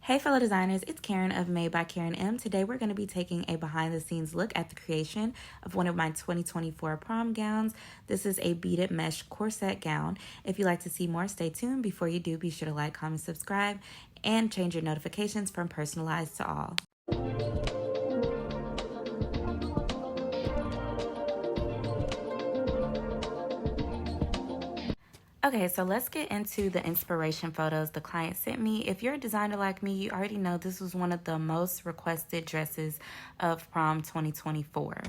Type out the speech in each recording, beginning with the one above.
Hey fellow designers, it's Karen of Made by Karen M. Today we're going to be taking a behind the scenes look at the creation of one of my 2024 prom gowns. This is a beaded mesh corset gown. If you'd like to see more, stay tuned. Before you do, be sure to like, comment, subscribe, and change your notifications from personalized to all. Okay, so let's get into the inspiration photos the client sent me. If you're a designer like me, you already know this was one of the most requested dresses of Prom 2024.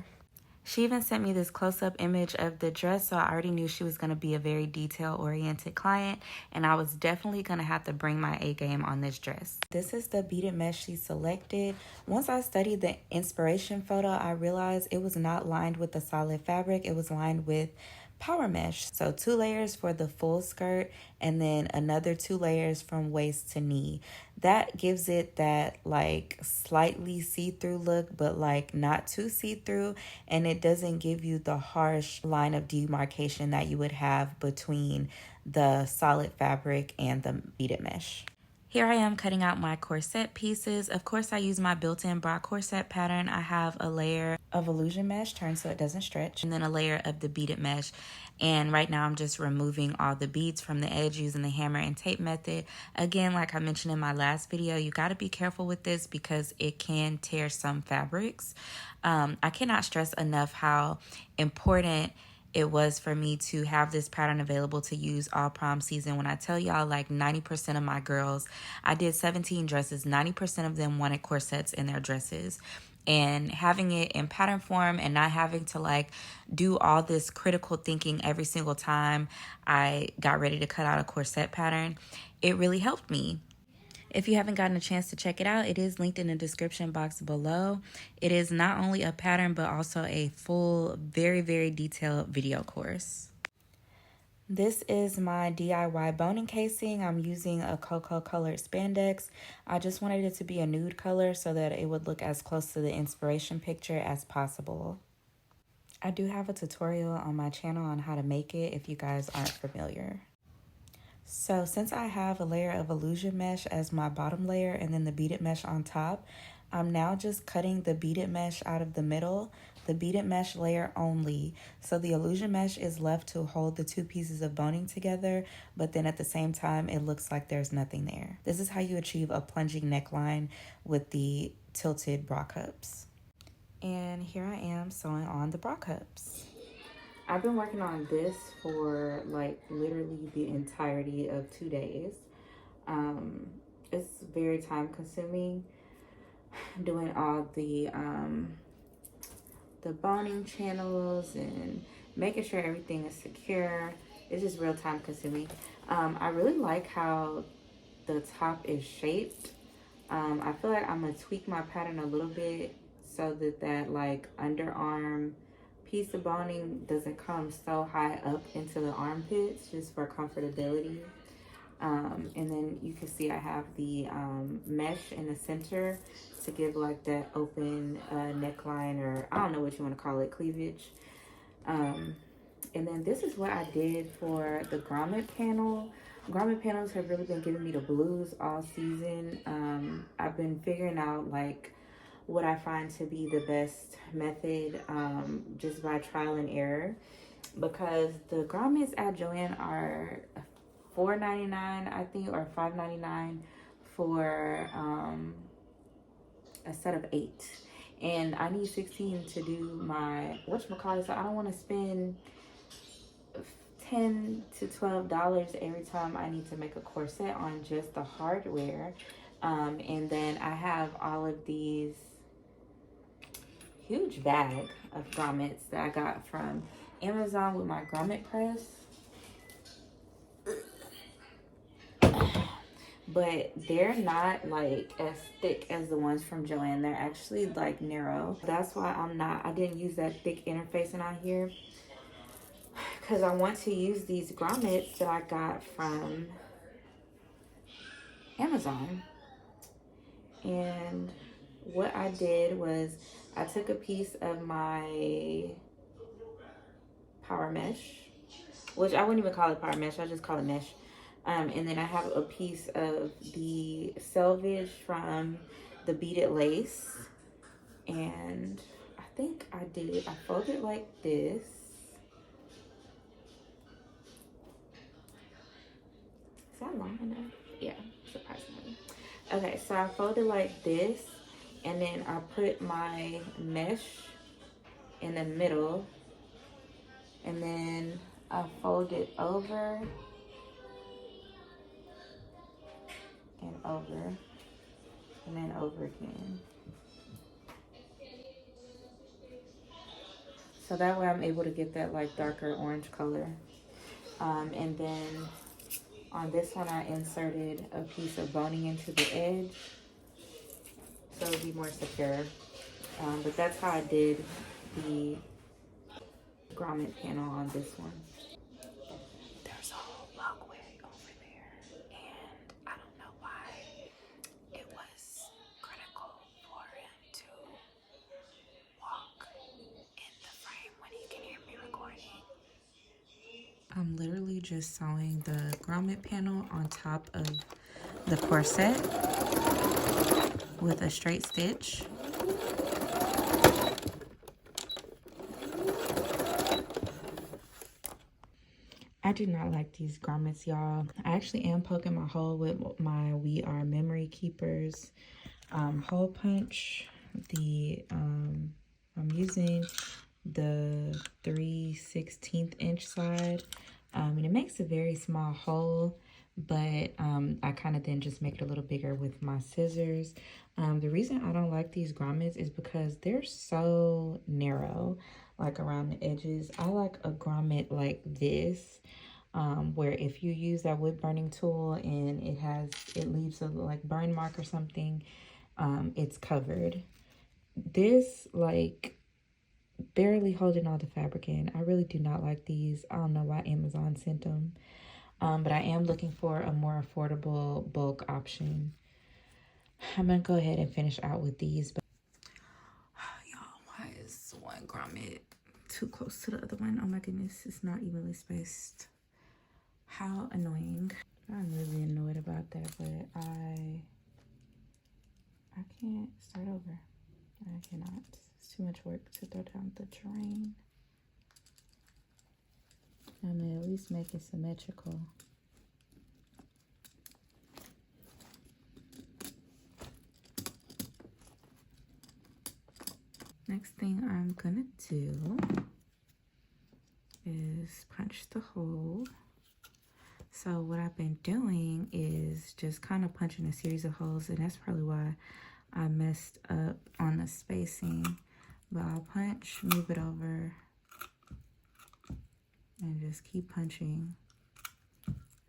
She even sent me this close-up image of the dress, so I already knew she was going to be a very detail-oriented client, and I was definitely going to have to bring my A game on this dress. This is the beaded mesh she selected. Once I studied the inspiration photo, I realized it was not lined with a solid fabric. It was lined with power mesh. So 2 layers for the full skirt and then another 2 layers from waist to knee. That gives it that like slightly see-through look, but like not too see-through, and it doesn't give you the harsh line of demarcation that you would have between the solid fabric and the beaded mesh. Here I am cutting out my corset pieces. Of course, I use my built-in bra corset pattern. I have a layer of illusion mesh turned so it doesn't stretch, and then a layer of the beaded mesh. And right now I'm just removing all the beads from the edge using the hammer and tape method. Again, like I mentioned in my last video, you got to be careful with this because it can tear some fabrics. I cannot stress enough how important it was for me to have this pattern available to use all prom season. When I tell y'all, like 90% of my girls, I did 17 dresses, 90% of them wanted corsets in their dresses. And having it in pattern form and not having to like do all this critical thinking every single time I got ready to cut out a corset pattern, it really helped me. If you haven't gotten a chance to check it out, it is linked in the description box below. It is not only a pattern, but also a full, very, very detailed video course. This is my DIY boning casing. I'm using a cocoa colored spandex. I just wanted it to be a nude color so that it would look as close to the inspiration picture as possible. I do have a tutorial on my channel on how to make it if you guys aren't familiar. So since I have a layer of illusion mesh as my bottom layer and then the beaded mesh on top, I'm now just cutting the beaded mesh out of the middle, the beaded mesh layer only. So the illusion mesh is left to hold the 2 pieces of boning together, but then at the same time, it looks like there's nothing there. This is how you achieve a plunging neckline with the tilted bra cups. And here I am sewing on the bra cups. I've been working on this for like literally the entirety of 2 days. It's very time consuming doing all the boning channels and making sure everything is secure. It's just real time consuming. I really like how the top is shaped. I feel like I'm gonna tweak my pattern a little bit so that like underarm piece of boning doesn't come so high up into the armpits, just for comfortability. And then you can see I have the mesh in the center to give like that open neckline, or I don't know what you want to call it, cleavage. And then this is what I did for the grommet panel. Grommet panels have really been giving me the blues all season. I've been figuring out like what I find to be the best method, just by trial and error, because the grommets at Joann are $4.99 I think, or $5.99 for a set of 8, and I need 16 to do my whatchamacallit, so I don't want to spend $10 to $12 every time I need to make a corset on just the hardware. And then I have all of these huge bag of grommets that I got from Amazon with my grommet press. But they're not like as thick as the ones from Joann. They're actually like narrow. That's why I didn't use that thick interfacing on here, because I want to use these grommets that I got from Amazon. And what I did was I took a piece of my power mesh, which I wouldn't even call it power mesh, I just call it mesh. And then I have a piece of the selvage from the beaded lace. And I think I folded like this. Is that long enough? Yeah, surprisingly. Okay, so I folded like this, and then I put my mesh in the middle, and then I fold it over and over, and then over again. So that way I'm able to get that like darker orange color. And then on this one, I inserted a piece of boning into the edge, so it would be more secure. But that's how I did the grommet panel on this one. There's a whole walkway over there, and I don't know why it was critical for him to walk in the frame when he can hear me recording. I'm literally just sewing the grommet panel on top of the corset with a straight stitch. I do not like these grommets, y'all. I actually am poking my hole with my We Are Memory Keepers hole punch. I'm using the 3/16 inch side, and it makes a very small hole, but I kind of then just make it a little bigger with my scissors. The reason I don't like these grommets is because they're so narrow, like around the edges. I like a grommet like this, where if you use that wood burning tool and it leaves a like burn mark or something, it's covered. This like barely holding all the fabric in. I really do not like these. I don't know why Amazon sent them, but I am looking for a more affordable bulk option. I'm gonna go ahead and finish out with these. But y'all, why is one grommet too close to the other one? Oh my goodness, it's not evenly spaced. How annoying. I'm really annoyed about that, but I can't start over. I cannot. It's too much work to throw down the drain. I'm gonna at least make it symmetrical. Next thing I'm gonna do is punch the hole. So what I've been doing is just kind of punching a series of holes, and that's probably why I messed up on the spacing. But I'll punch, move it over, and just keep punching.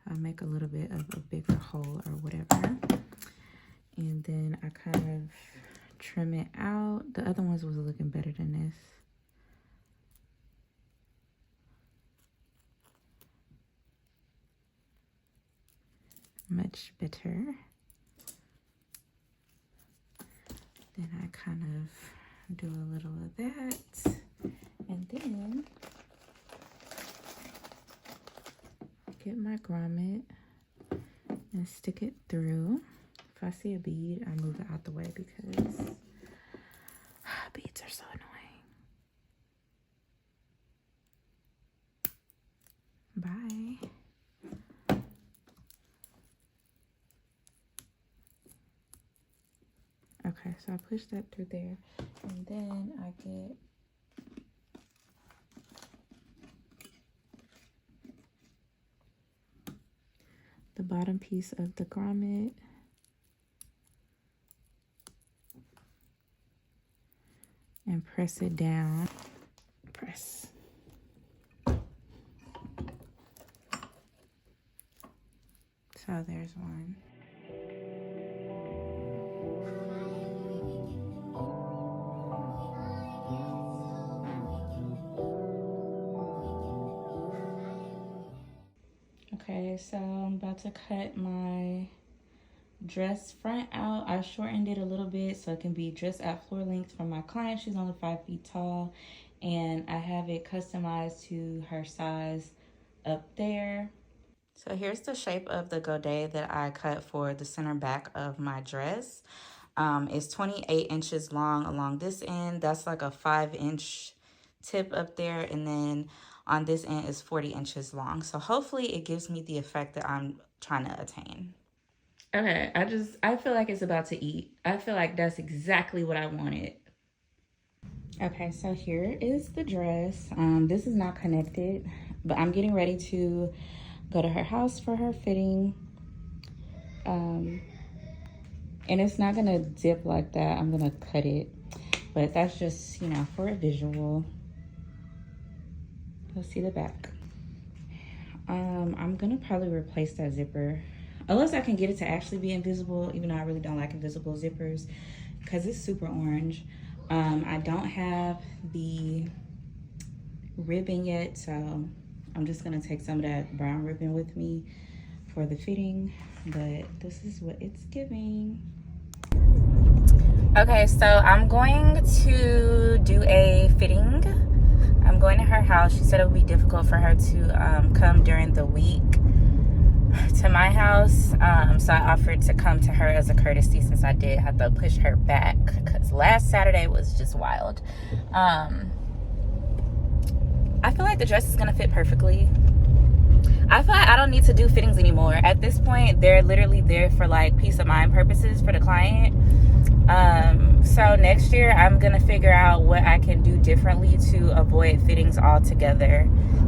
I'll make a little bit of a bigger hole or whatever. And then I kind of trim it out. The other ones was looking better than this. Much better. Then I kind of do a little of that. And then get my grommet and stick it through. If I see a bead, I move it out the way because beads are so annoying. Bye. Okay, so I push that through there, and then I get the bottom piece of the grommet and press it down. Press. So there's one. Okay, so I'm about to cut my dress front out. I shortened it a little bit so it can be dress at floor length for my client. She's only 5 feet tall, and I have it customized to her size up there. So here's the shape of the godet that I cut for the center back of my dress. It's 28 inches long along this end. That's like a 5-inch tip up there. And then on this end is 40 inches long. So hopefully it gives me the effect that I'm trying to attain. Okay, I feel like it's about to eat. I feel like that's exactly what I wanted. Okay, so here is the dress. This is not connected, but I'm getting ready to go to her house for her fitting. And it's not gonna dip like that. I'm gonna cut it, but that's just, you know, for a visual. Let's see the back. I'm gonna probably replace that zipper, unless I can get it to actually be invisible, even though I really don't like invisible zippers because it's super orange. I don't have the ribbon yet, so I'm just gonna take some of that brown ribbon with me for the fitting, but this is what it's giving. Okay, so I'm going to do a fitting. I'm going to her house. She said it would be difficult for her to come during the week to my house, so I offered to come to her as a courtesy, since I did have to push her back because last Saturday was just wild. I feel like the dress is gonna fit perfectly. I feel like I don't need to do fittings anymore. At this point, they're literally there for like peace of mind purposes for the client. So next year I'm gonna figure out what I can do differently to avoid fittings altogether,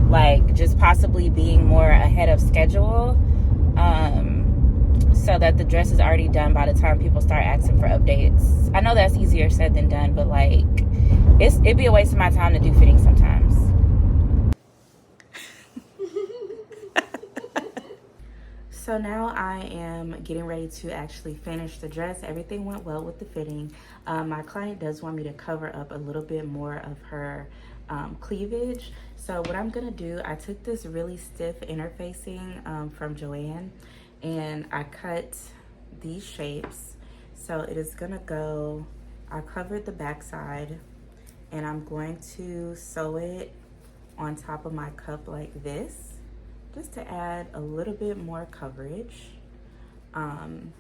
like just possibly being more ahead of schedule, so that the dress is already done by the time people start asking for updates. I know that's easier said than done, but like it'd be a waste of my time to do fittings sometimes. So now I am getting ready to actually finish the dress. Everything went well with the fitting. My client does want me to cover up a little bit more of her cleavage. So what I'm gonna do, I took this really stiff interfacing from Joann, and I cut these shapes. So it is gonna go, I covered the back side, and I'm going to sew it on top of my cup like this, just to add a little bit more coverage. And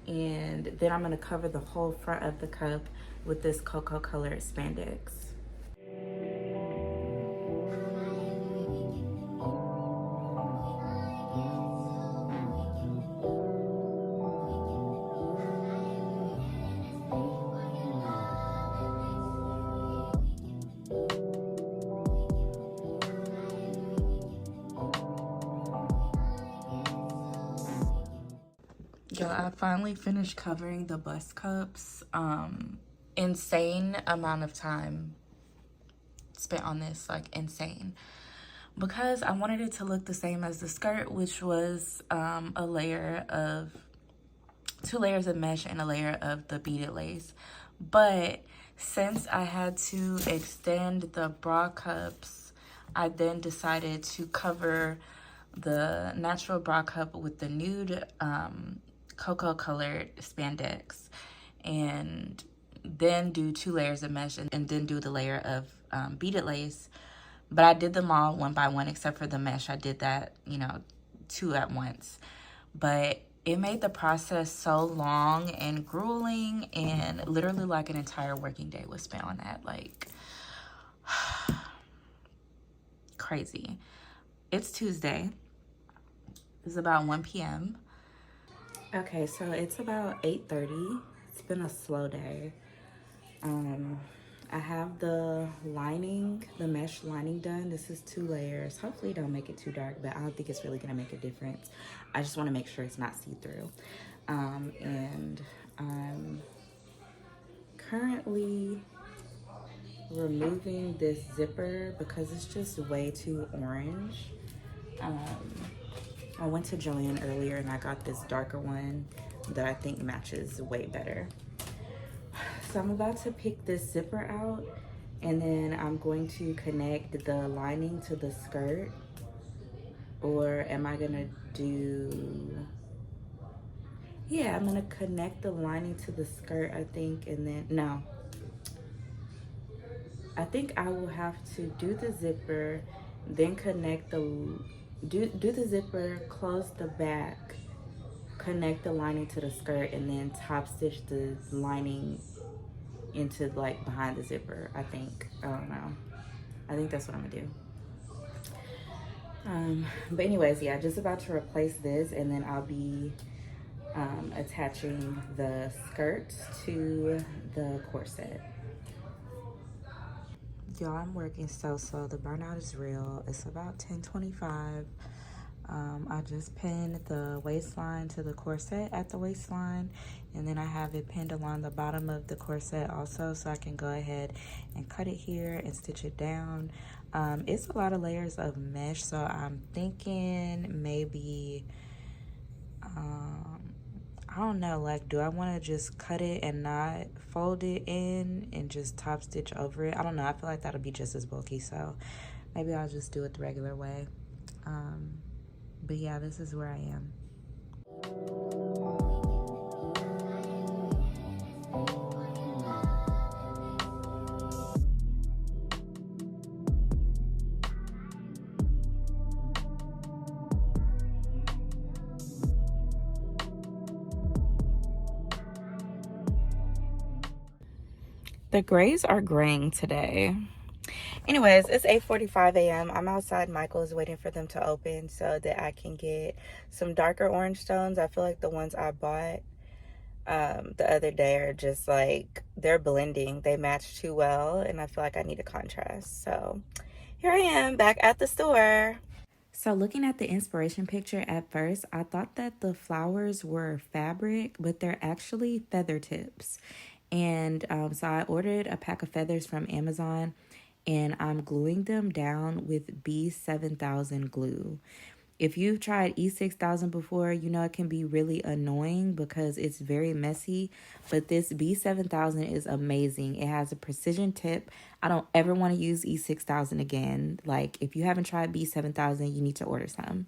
then I'm gonna cover the whole front of the cup with this cocoa colored spandex. Yo, I finally finished covering the bust cups. Insane amount of time spent on this, like insane. Because I wanted it to look the same as the skirt, which was a layer of, 2 layers of mesh and a layer of the beaded lace. But since I had to extend the bra cups, I then decided to cover the natural bra cup with the nude cocoa colored spandex, and then do 2 layers of mesh, and then do the layer of beaded lace. But I did them all one by one, except for the mesh. I did that, you know, 2 at once. But it made the process so long and grueling, and literally like an entire working day was spent on that. Like, crazy. It's Tuesday. It's about 1 p.m. Okay, so it's about 8:30. It's been a slow day. I have the lining, the mesh lining done. This is 2 layers. Hopefully it don't make it too dark, but I don't think it's really gonna make a difference. I just wanna make sure it's not see-through. And I'm currently removing this zipper because it's just way too orange. I went to Joann earlier and I got this darker one that I think matches way better. So I'm about to pick this zipper out, and then I'm going to connect the lining to the skirt. Or am I gonna do, yeah, I'm gonna connect the lining to the skirt, I think, and then, no. I think I will have to do the zipper, then connect the do the zipper, close the back, connect the lining to the skirt, and then top stitch the lining into like behind the zipper. I think, I don't know, I think that's what I'm gonna do. But anyways, yeah, just about to replace this, and then I'll be attaching the skirt to the corset. Y'all, I'm working so slow. The burnout is real. It's about 10:25. I just pinned the waistline to the corset at the waistline, and then I have it pinned along the bottom of the corset also, so I can go ahead and cut it here and stitch it down. It's a lot of layers of mesh, so I'm thinking maybe I don't know, like, do I want to just cut it and not fold it in and just top stitch over it? I don't know. I feel like that'll be just as bulky, so maybe I'll just do it the regular way. But yeah, this is where I am. The grays are graying today. Anyways, it's 8:45 a.m. I'm outside Michael's waiting for them to open so that I can get some darker orange stones. I feel like the ones I bought the other day are just like, they're blending. They match too well, and I feel like I need a contrast. So here I am back at the store. So looking at the inspiration picture at first, I thought that the flowers were fabric, but they're actually feather tips. And so I ordered a pack of feathers from Amazon, and I'm gluing them down with B7000 glue. If you've tried E6000 before, you know it can be really annoying because it's very messy, but this B7000 is amazing. It has a precision tip. I don't ever want to use E6000 again. Like, if you haven't tried B7000, you need to order some.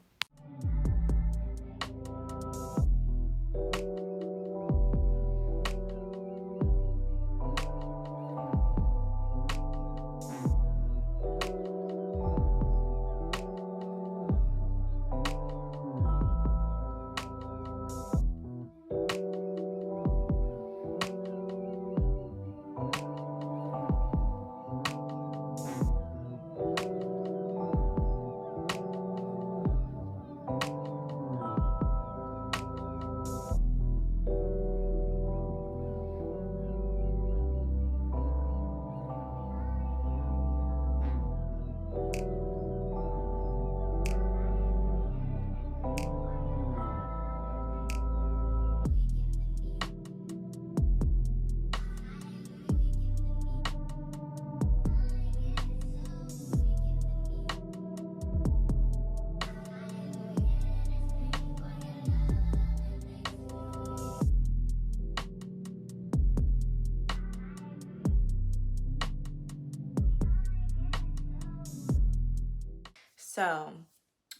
So,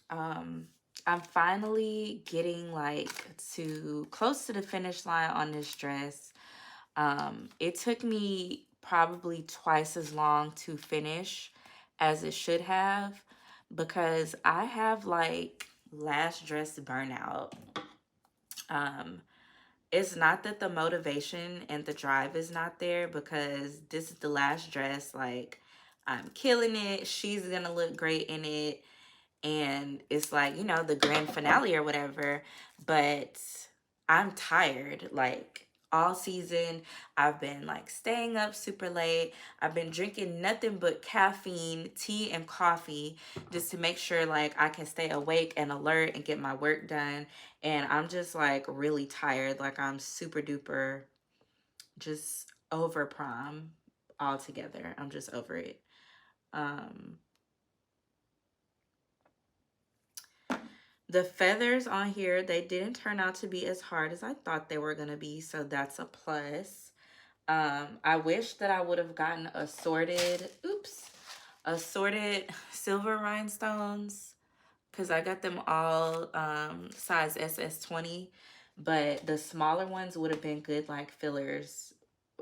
I'm finally getting like to close to the finish line on this dress. It took me probably twice as long to finish as it should have because I have like last dress burnout. It's not that the motivation and the drive is not there because this is the last dress. Like, I'm killing it. She's gonna look great in it. And it's like, you know, the grand finale or whatever. But I'm tired. Like, all season, I've been like staying up super late. I've been drinking nothing but caffeine, tea, and coffee just to make sure like I can stay awake and alert and get my work done. And I'm just like really tired. Like, I'm super duper just over prom altogether. I'm just over it. The feathers on here, they didn't turn out to be as hard as I thought they were going to be, so that's a plus. I wish that I would have gotten assorted silver rhinestones because I got them all size SS20, but the smaller ones would have been good like fillers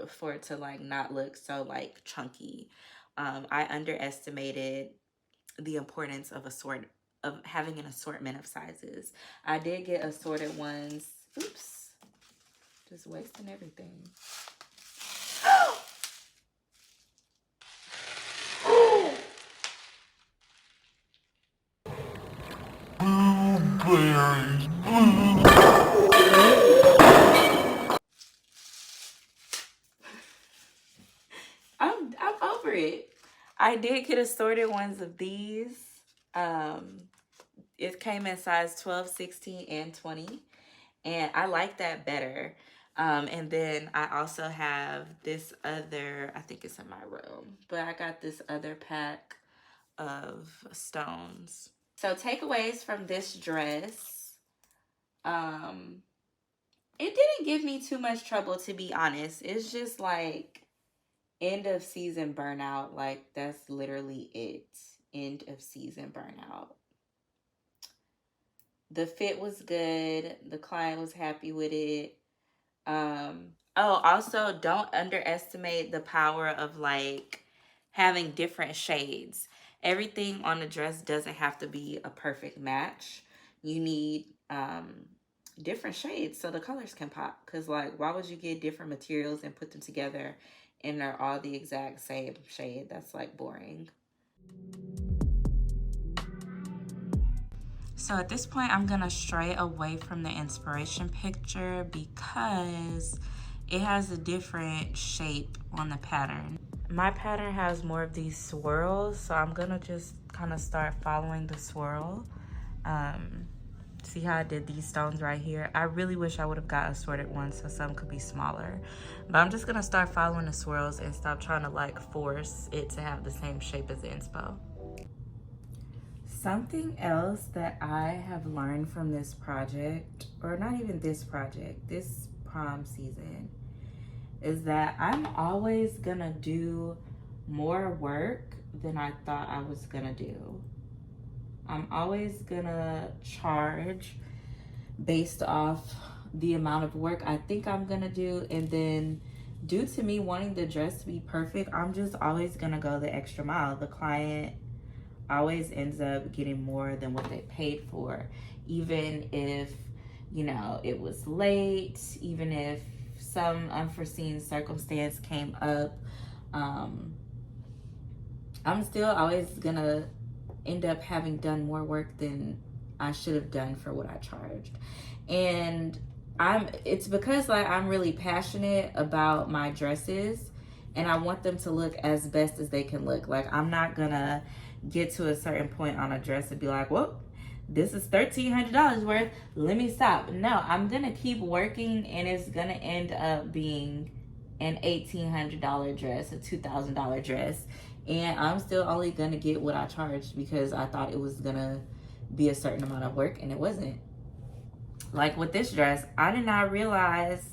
for it to like not look so like chunky. I underestimated the importance of of having an assortment of sizes. I did get assorted ones. Oops, just wasting everything. Blueberries. I'm over it. I did get assorted ones of these. It came in size 12, 16, and 20. And I like that better. And then I also have this other, I think it's in my room, but I got this other pack of stones. So takeaways from this dress. It didn't give me too much trouble, to be honest. It's just like end of season burnout. Like, that's literally it. End of season burnout. The fit was good. The client was happy with it. Also, don't underestimate the power of like having different shades. Everything on the dress doesn't have to be a perfect match. You need different shades so the colors can pop. Because like, why would you get different materials and put them together and they're all the exact same shade? That's like boring. So at this point, I'm gonna stray away from the inspiration picture because it has a different shape on the pattern. My pattern has more of these swirls, so I'm gonna just kind of start following the swirl. See how I did these stones right here? I really wish I would have got assorted ones so some could be smaller. But I'm just gonna start following the swirls and stop trying to like force it to have the same shape as the inspo. Something else that I have learned from this project, or not even this project, this prom season, is that I'm always gonna do more work than I thought I was gonna do. I'm always gonna charge based off the amount of work I think I'm gonna do, and then due to me wanting the dress to be perfect, I'm just always gonna go the extra mile. The client always ends up getting more than what they paid for, even if, you know, it was late, even if some unforeseen circumstance came up. I'm still always gonna end up having done more work than I should have done for what I charged. And it's because like I'm really passionate about my dresses and I want them to look as best as they can look. Like, I'm not gonna get to a certain point on a dress and be like, well, this is $1,300 worth, let me stop. No, I'm gonna keep working and it's gonna end up being an $1,800 dress, a $2,000 dress, and I'm still only gonna get what I charged because I thought it was gonna be a certain amount of work and it wasn't. Like with this dress, I did not realize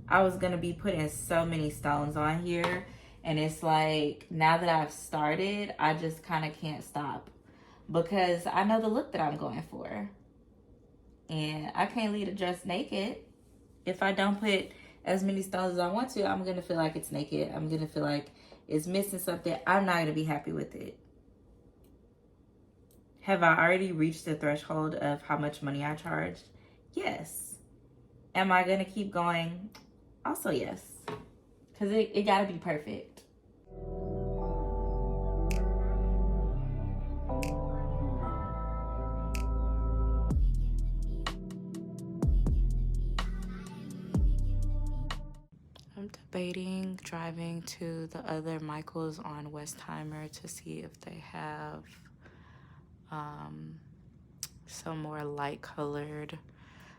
I was gonna be putting so many stones on here, and it's like now that I've started, I just kind of can't stop because I know the look that I'm going for, and I can't leave the dress naked. If I don't put as many stones as I want to, I'm gonna feel like it's naked. I'm gonna feel like it's missing something. I'm not gonna be happy with it. Have I already reached the threshold of how much money I charged? Yes. Am I gonna keep going? Also, yes. Because it gotta be perfect. I'm debating driving to the other Michaels on Westheimer to see if they have some more light colored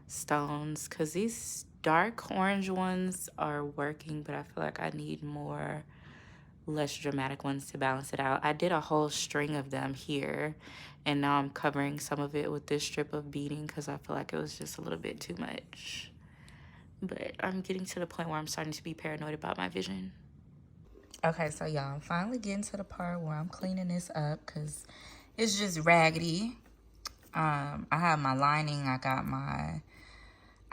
stones, because these dark orange ones are working, but I feel like I need more less dramatic ones to balance it out. I did a whole string of them here, and now I'm covering some of it with this strip of beading because I feel like it was just a little bit too much. But I'm getting to the point where I'm starting to be paranoid about my vision. Okay, so y'all, I'm finally getting to the part where I'm cleaning this up because it's just raggedy. I have my lining, I got my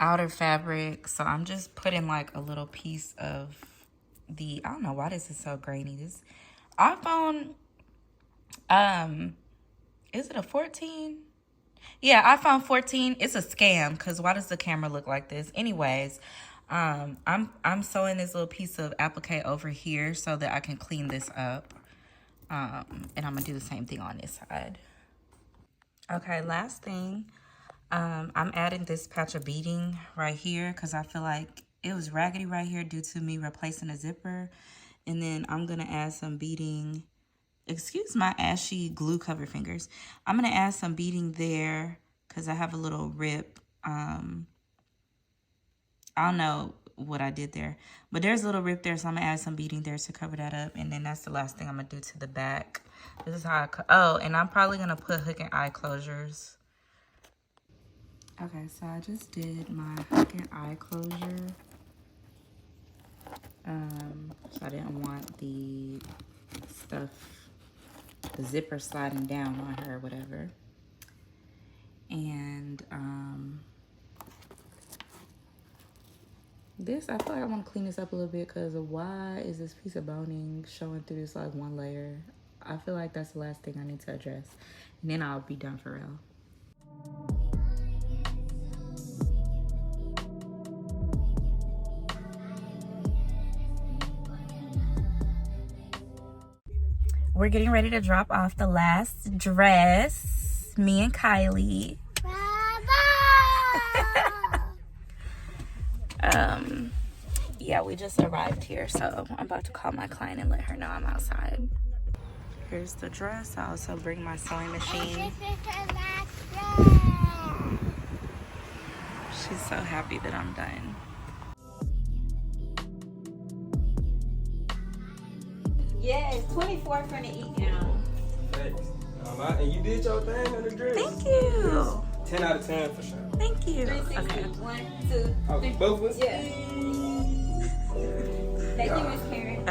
outer fabric, so I'm just putting like a little piece of the, I don't know why this is so grainy. This iPhone Is it a 14? Yeah, iPhone 14. It's a scam because why does the camera look like this? Anyways, I'm sewing this little piece of applique over here so that I can clean this up. And I'm gonna do the same thing on this side. Okay, last thing. I'm adding this patch of beading right here because I feel like it was raggedy right here due to me replacing a zipper. And then I'm gonna add some beading. Excuse my ashy glue covered fingers. I'm gonna add some beading there because I have a little rip. I don't know what I did there, but there's a little rip there, so I'm gonna add some beading there to cover that up. And then that's the last thing I'm gonna do to the back. This is how oh, and I'm probably gonna put hook and eye closures. Okay, so I just did my hook and eye closure. So I didn't want the stuff, the zipper sliding down on her or whatever. And this, I feel like I want to clean this up a little bit because why is this piece of boning showing through this like one layer? I feel like that's the last thing I need to address. And then I'll be done for real. We're getting ready to drop off the last dress. Me and Kylie. Yeah, we just arrived here, so I'm about to call my client and let her know I'm outside. Here's the dress. I also bring my sewing machine. She's so happy that I'm done. Yes, 24 for the eat now. Thanks. And you did your thing on the dress. Thank you. 10 out of 10 for sure. Thank you. 360. Okay. 1, 2, Oh, 3. both of us? Yeah. Thank you, Miss Karen.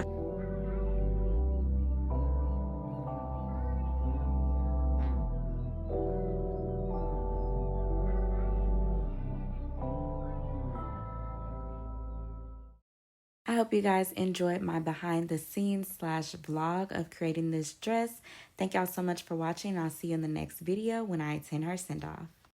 I hope you guys enjoyed my behind the scenes / vlog of creating this dress. Thank y'all so much for watching. I'll see you in the next video when I attend her send off.